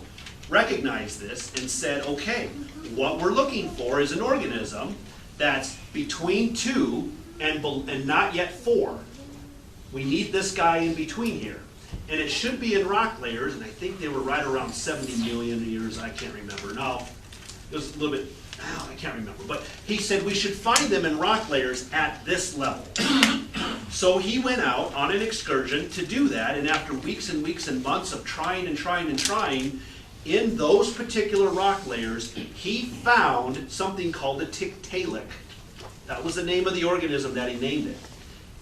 recognized this and said, okay, what we're looking for is an organism that's between 2 and not yet 4. We need this guy in between here. And it should be in rock layers, and I think they were right around 70 million years, I can't remember. No, it was a little bit, I can't remember. But he said we should find them in rock layers at this level. So he went out on an excursion to do that, and after weeks and weeks and months of trying, in those particular rock layers, he found something called a Tiktaalik. That was the name of the organism that he named it.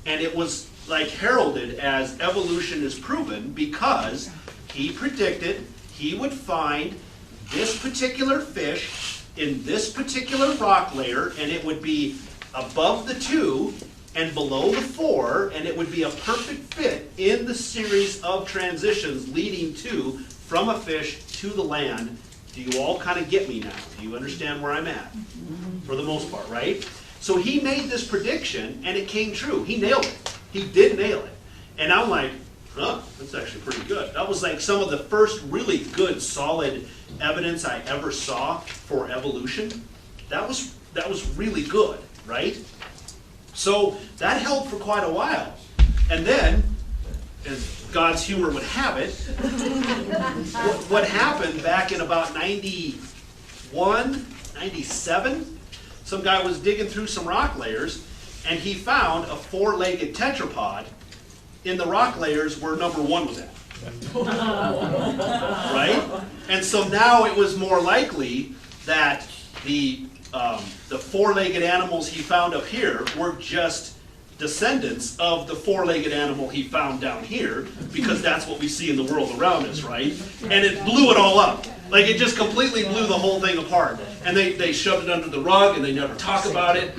And it was like heralded as evolution is proven because he predicted he would find this particular fish in this particular rock layer, and it would be above the 2 and below the 4, and it would be a perfect fit in the series of transitions leading to from a fish to the land. Do you all kind of get me now? Do you understand where I'm at? For the most part, right? So he made this prediction, and it came true. He nailed it. He did nail it. And I'm like, huh, that's actually pretty good. That was like some of the first really good, solid evidence I ever saw for evolution. That was really good, right? So that held for quite a while. And then, as God's humor would have it, what happened back in about 91, 97, some guy was digging through some rock layers, and he found a 4-legged tetrapod in the rock layers where number 1 was at. Right? And so now it was more likely that the 4-legged animals he found up here were just descendants of the 4-legged animal he found down here, because that's what we see in the world around us, right? And it blew it all up. Like, it just completely blew the whole thing apart. And they shoved it under the rug, and they never talk about it.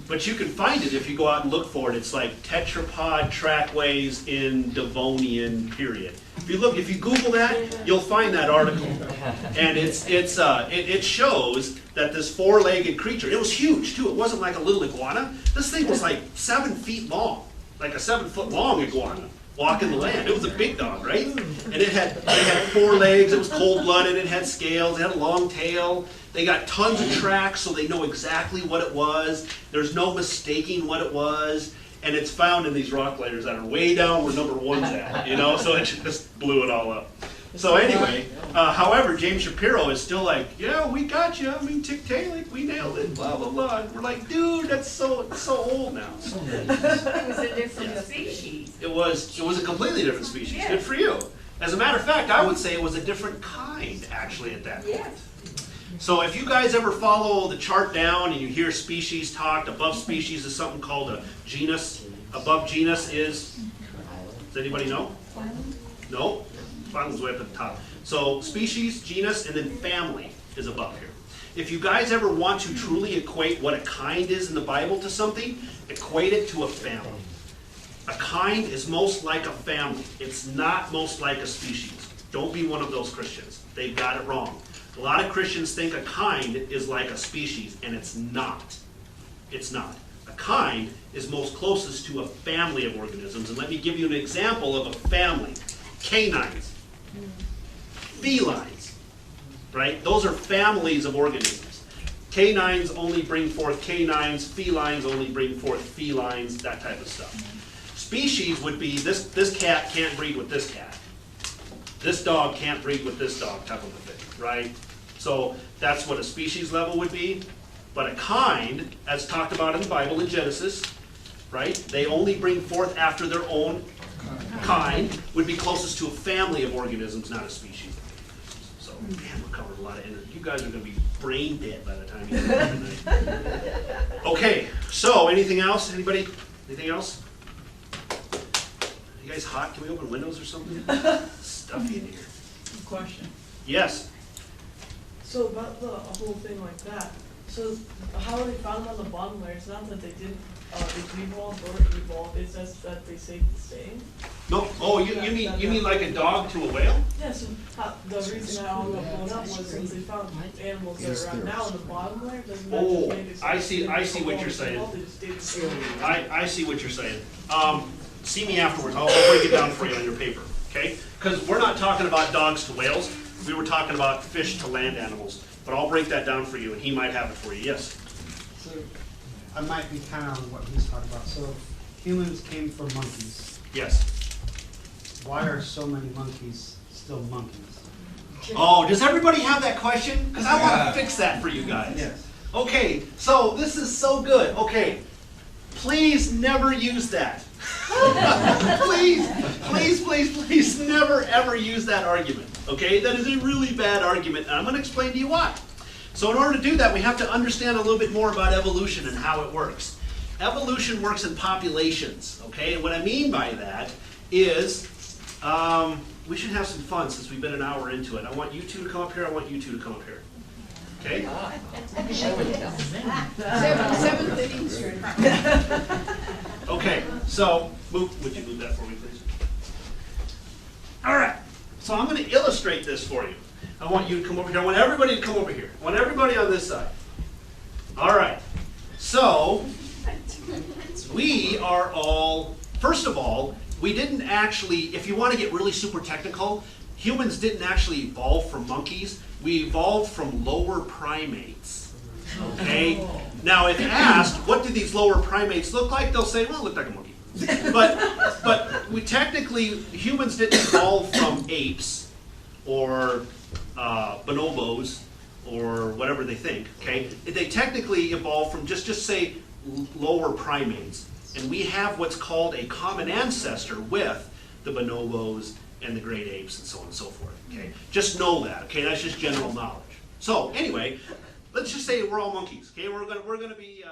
But you can find it if you go out and look for it. It's like tetrapod trackways in Devonian period. If you Google that, you'll find that article. And it shows that this 4-legged creature, it was huge too. It wasn't like a little iguana. This thing was like 7 feet long, like a 7-foot-long iguana walking the land. It was a big dog, right? And it had 4 legs. It was cold-blooded. It had scales. It had a long tail. They got tons of tracks, so they know exactly what it was. There's no mistaking what it was. And it's found in these rock layers that are way down where number 1's at, you know? So it just blew it all up. So anyway, however, James Shapiro is still like, yeah, we got you. I mean, Tiktaalik, we nailed it, blah, blah, blah. And we're like, dude, that's so old now.
It was a different species.
It was a completely different species.
Yeah.
Good for you. As a matter of fact, I would say it was a different kind, actually, at that point.
Yes.
So if you guys ever follow the chart down and you hear species talked, above species is something called a genus. Above genus is, does anybody know? No? Phylum's way up at the top. So species, genus, and then family is above here. If you guys ever want to truly equate what a kind is in the Bible to something, equate it to a family. A kind is most like a family. It's not most like a species. Don't be one of those Christians. They've got it wrong. A lot of Christians think a kind is like a species, and it's not. It's not. A kind is most closest to a family of organisms. And let me give you an example of a family. Canines. Felines. Right? Those are families of organisms. Canines only bring forth canines. Felines only bring forth felines. That type of stuff. Species would be, this cat can't breed with this cat. This dog can't breed with this dog, type of a thing, right? So that's what a species level would be. But a kind, as talked about in the Bible in Genesis, right? They only bring forth after their own kind, would be closest to a family of organisms, not a species. So, man, we're covering a lot of energy. You guys are going to be brain dead by the time you get home tonight. Okay, so anything else? Anybody? Anything else? You guys hot? Can we open windows or something? Stuffy in here.
Question.
Yes.
So about the whole thing like that, so how they found on the bottom layer, it's not that they didn't evolve or evolve, it's just that they stayed the same?
No. Oh, you mean like a dog to a whale?
Yeah, so the reason I all got blown up was since they found animals that are around now in the bottom layer, doesn't that just make it so
I see what you're saying.
They just stayed the same?
I see what you're saying. See me afterwards. I'll break it down for you on your paper, okay? Because we're not talking about dogs to whales. We were talking about fish to land animals. But I'll break that down for you, and he might have it for you. Yes?
So I might be kind of on what he's talking about. So humans came from monkeys.
Yes.
Why are so many monkeys still monkeys?
Oh, does everybody have that question? Because I want to fix that for you guys.
Yes.
Okay, so this is so good. Okay, please never use that. please never ever use that argument. Okay, that is a really bad argument, and I'm going to explain to you why. So in order to do that, we have to understand a little bit more about evolution and how it works. Evolution works in populations, okay? And what I mean by that is, we should have some fun since we've been an hour into it. I want you two to come up here, I want you two to come up here. Okay?
Seventh inning.
Okay, so, would you move that for me, please? All right, so I'm going to illustrate this for you. I want you to come over here. I want everybody to come over here. I want everybody on this side. All right, so we are all, first of all, we didn't actually, if you want to get really super technical, humans didn't actually evolve from monkeys. We evolved from lower primates. Okay? Now, if asked, what do these lower primates look like? They'll say, well, it looked like a monkey. But we technically, humans didn't evolve from apes or bonobos or whatever they think. Okay? They technically evolved from just say lower primates. And we have what's called a common ancestor with the bonobos and the great apes and so on and so forth. Okay? Just know that. Okay? That's just general knowledge. So anyway, let's just say we're all monkeys. Okay? We're gonna be